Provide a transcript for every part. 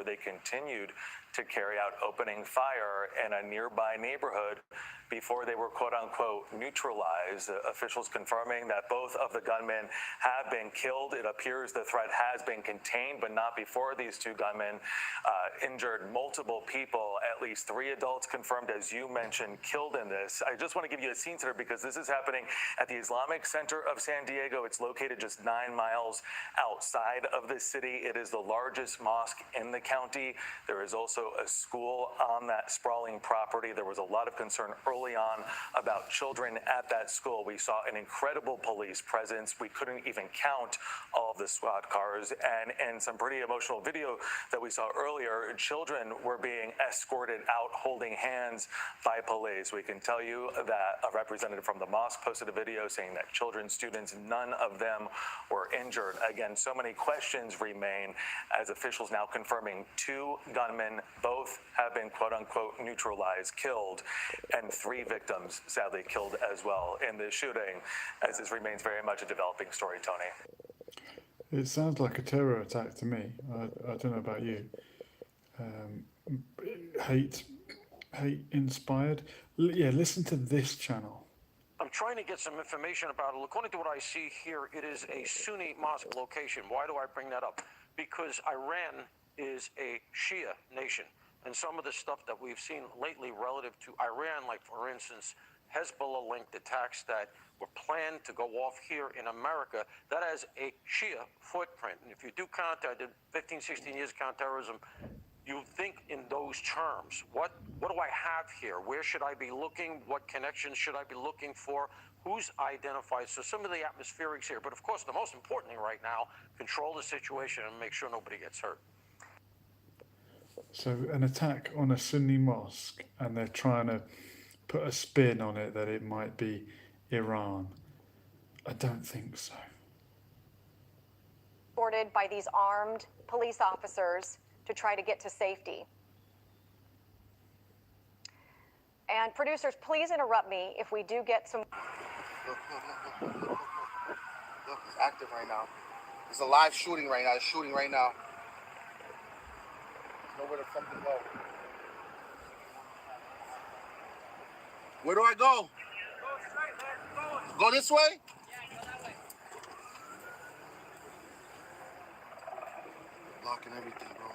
where they continued to carry out opening fire in a nearby neighborhood before they were quote unquote neutralized. Officials confirming that both of the gunmen have been killed. It appears the threat has been contained, but not before these two gunmen injured multiple people, at least 3 adults confirmed, as you mentioned, killed in this. I just want to give you a scene here because this is happening at the Islamic Center of San Diego. It's located just 9 miles outside of the city. It is the largest mosque in the county. There is also a school on that sprawling property. There was a lot of concern early on about children at that school. We saw an incredible police presence. We couldn't even count all of the squad cars, and some pretty emotional video that we saw earlier, children were being escorted out holding hands by police. We can tell you that a representative from the mosque posted a video saying that children, students, none of them were injured. Again, so many questions remain as officials now confirming 2 gunmen, both have been quote unquote neutralized, killed, and 3 victims sadly killed as well in this shooting, as this remains very much a developing story, Tony. It sounds like a terror attack to me. I don't know about you. Hate inspired. Yeah, listen to this channel. I'm trying to get some information about it. According to what I see here, it is a Sunni mosque location. Why do I bring that up? Because Iran is a Shia nation. And some of the stuff that we've seen lately relative to Iran, like for instance, Hezbollah-linked attacks that were planned to go off here in America, that has a Shia footprint. And if you do count, I did 15, 16 years counterterrorism, you think in those terms. What do I have here? Where should I be looking? What connections should I be looking for? Who's identified? So some of the atmospherics here. But of course, the most important thing right now, control the situation and make sure nobody gets hurt. So an attack on a Sunni mosque, and they're trying to put a spin on it that it might be Iran. I don't think so. Boarded by these armed police officers to try to get to safety. And producers, please interrupt me if we do get some... Look, it's active right now. It's a live shooting right now. It's shooting right now. There's nowhere to fucking go. Where do I go? Go straight, man. Go this way? Yeah, go that way. Blocking everything, bro.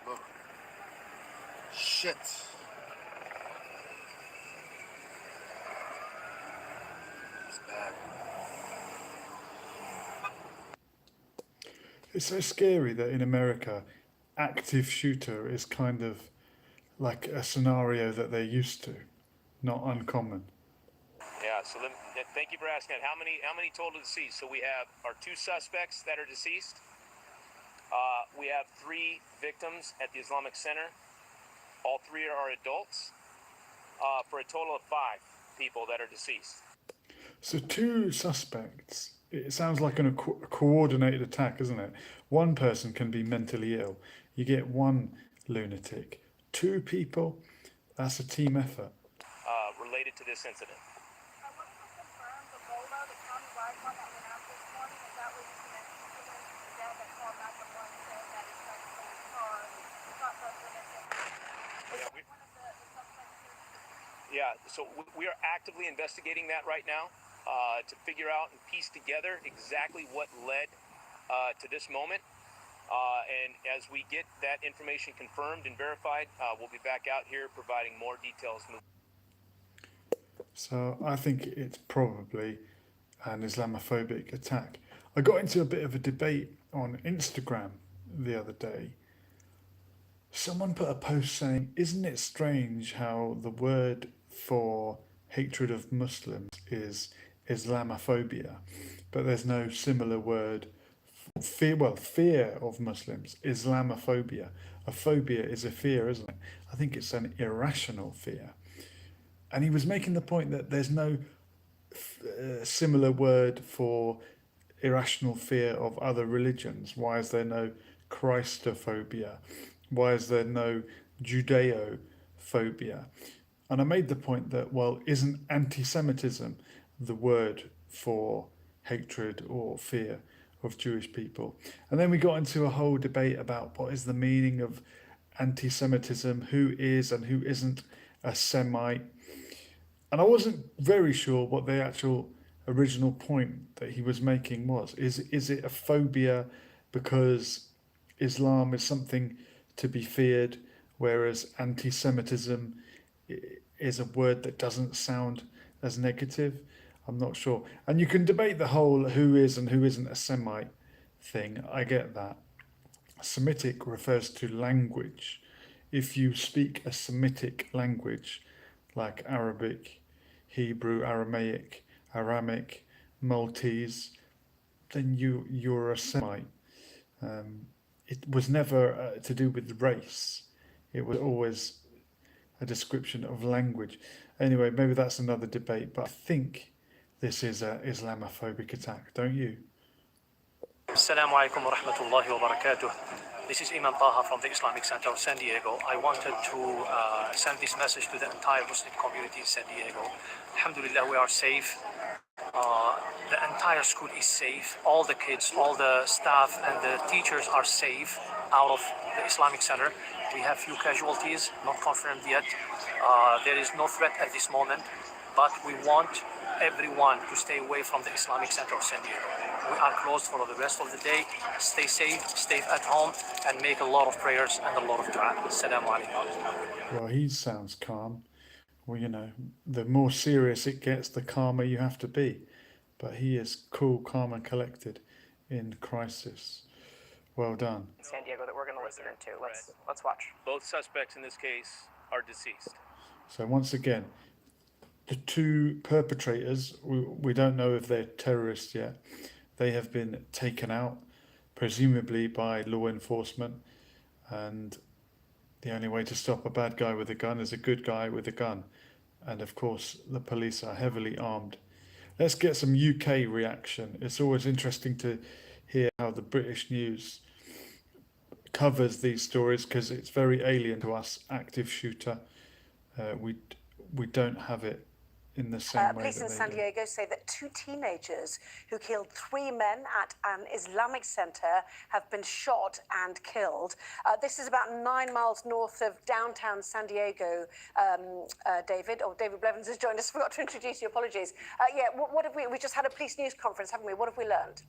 Look. Shit. It's bad. It's so scary that in America, active shooter is kind of like a scenario that they're used to, not uncommon. Yeah, so thank you for asking that. How many total deceased? So we have our 2 suspects that are deceased. We have 3 victims at the Islamic Center. All 3 are adults, for a total of 5 people that are deceased. So 2 suspects. It sounds like a coordinated attack, isn't it? One person can be mentally ill. You get 1 lunatic. 2 people, that's a team effort. Related to this incident. Yeah, so we are actively investigating that right now to figure out and piece together exactly what led to this moment. And as we get that information confirmed and verified, we'll be back out here providing more details. So I think it's probably an Islamophobic attack. I got into a bit of a debate on Instagram the other day. Someone put a post saying, isn't it strange how the word for hatred of Muslims is Islamophobia, but there's no similar word for fear of Muslims, Islamophobia. A phobia is a fear, isn't it? I think it's an irrational fear. And he was making the point that there's no similar word for irrational fear of other religions. Why is there no Christophobia? Why is there no Judeophobia? And I made the point that, well, isn't anti-Semitism the word for hatred or fear of Jewish people? And then we got into a whole debate about what is the meaning of anti-Semitism, who is and who isn't a Semite. And I wasn't very sure what the actual original point that he was making was. Is it a phobia because Islam is something to be feared, whereas anti-Semitism is a word that doesn't sound as negative? I'm not sure. And you can debate the whole who is and who isn't a Semite thing. I get that. Semitic refers to language. If you speak a Semitic language like Arabic, Hebrew, Aramaic, Aramic, Maltese, then you're a Semite. It was never to do with race. It was always a description of language. Anyway, maybe that's another debate, but I think this is an Islamophobic attack, don't you? Assalamu alaikum wa rahmatullahi wa barakatuh. This is Imam Taha from the Islamic Center of San Diego. I wanted to send this message to the entire Muslim community in San Diego. Alhamdulillah, we are safe. The entire school is safe. All the kids, all the staff and the teachers are safe out of the Islamic Center. We have few casualties, not confirmed yet. There is no threat at this moment, but we want everyone to stay away from the Islamic Center of San Diego. We are closed for the rest of the day. Stay safe, stay at home, and make a lot of prayers and a lot of dua. Assalamu alaikum. Well, he sounds calm. Well, the more serious it gets, the calmer you have to be. But he is cool, calm, and collected in crisis. Well done. San Diego that we're going to listen into. Let's watch. Both suspects in this case are deceased. So once again, the two perpetrators, we don't know if they're terrorists yet. They have been taken out, presumably by law enforcement. And the only way to stop a bad guy with a gun is a good guy with a gun. And of course, the police are heavily armed. Let's get some UK reaction. It's always interesting to hear how the British news covers these stories because it's very alien to us, active shooter. We don't have it in the same way police that in they San do. Diego say that 2 teenagers who killed 3 men at an Islamic center have been shot and killed. This is about 9 miles north of downtown San Diego. David Blevins has joined us. Forgot to introduce you. Apologies. What have we just had a police news conference, haven't we? What have we learned?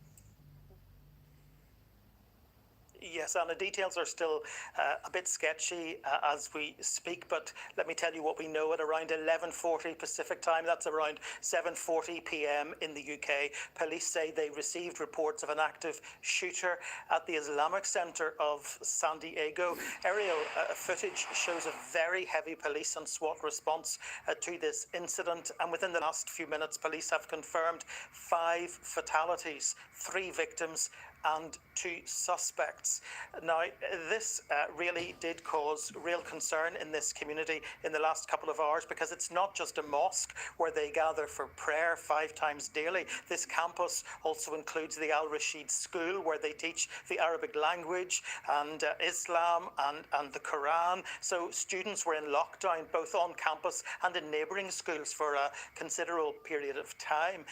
Yes, and the details are still a bit sketchy as we speak, but let me tell you what we know at around 11:40 Pacific time. That's around 7:40 p.m. in the UK. Police say they received reports of an active shooter at the Islamic Center of San Diego. Aerial footage shows a very heavy police and SWAT response to this incident, and within the last few minutes, police have confirmed 5 fatalities, 3 victims, and 2 suspects. Now, this really did cause real concern in this community in the last couple of hours because it's not just a mosque where they gather for prayer 5 times daily. This campus also includes the Al Rashid School where they teach the Arabic language and Islam and the Quran. So students were in lockdown both on campus and in neighbouring schools for a considerable period of time.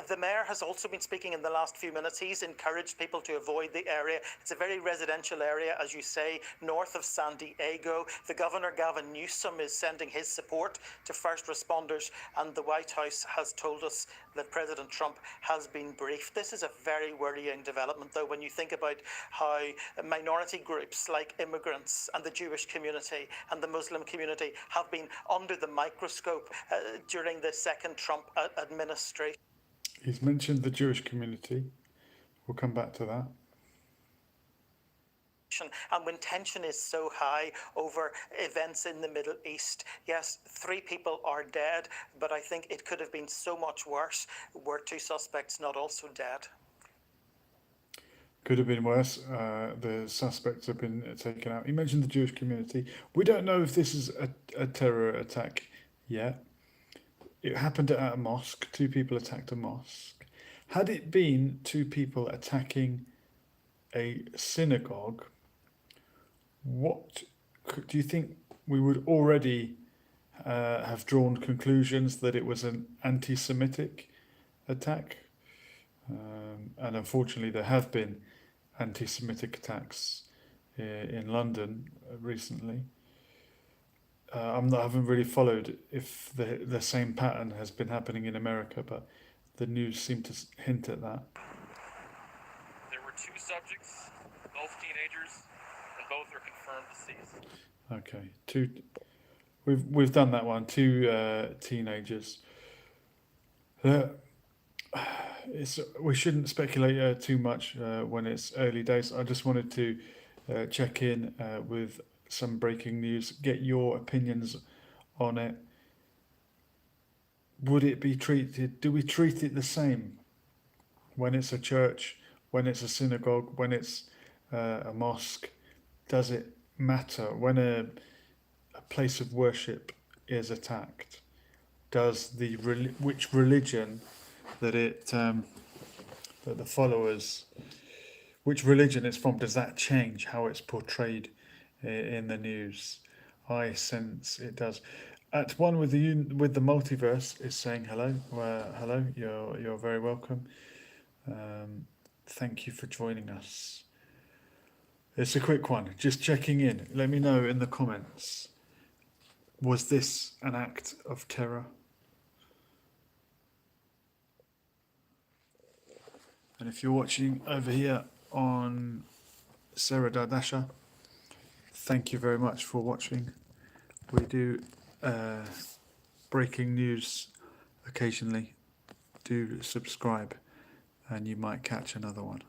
The mayor has also been speaking in the last few minutes. He's encouraged people to avoid the area. It's a very residential area, as you say, north of San Diego. The governor, Gavin Newsom, is sending his support to first responders, and the White House has told us that President Trump has been briefed. This is a very worrying development, though, when you think about how minority groups like immigrants and the Jewish community and the Muslim community have been under the microscope during the second Trump administration. He's mentioned the Jewish community. We'll come back to that. And when tension is so high over events in the Middle East, yes, 3 people are dead, but I think it could have been so much worse were 2 suspects not also dead. Could have been worse. The suspects have been taken out. He mentioned the Jewish community. We don't know if this is a terror attack yet. It happened at a mosque. 2 people attacked a mosque. Had it been 2 people attacking a synagogue, what do you think we would already have drawn conclusions that it was an anti-Semitic attack? And unfortunately, there have been anti-Semitic attacks in London recently. I haven't really followed if the same pattern has been happening in America, but the news seemed to hint at that. There were 2 subjects, both teenagers, and both are confirmed deceased. Okay, we've done that one. 2 teenagers. We shouldn't speculate too much when it's early days. I just wanted to check in with some breaking news, get your opinions on it. Would it be treated? Do we treat it the same when it's a church, when it's a synagogue, when it's a mosque? Does it matter when a place of worship is attacked? Does which religion that the followers, which religion it's from, does that change how it's portrayed in the news? I sense it does. At one with the multiverse is saying hello. Hello, you're very welcome. Thank you for joining us. It's a quick one, just checking in. Let me know in the comments. Was this an act of terror? And if you're watching over here on Sarah Dardasha, thank you very much for watching. We do breaking news occasionally. Do subscribe and you might catch another one.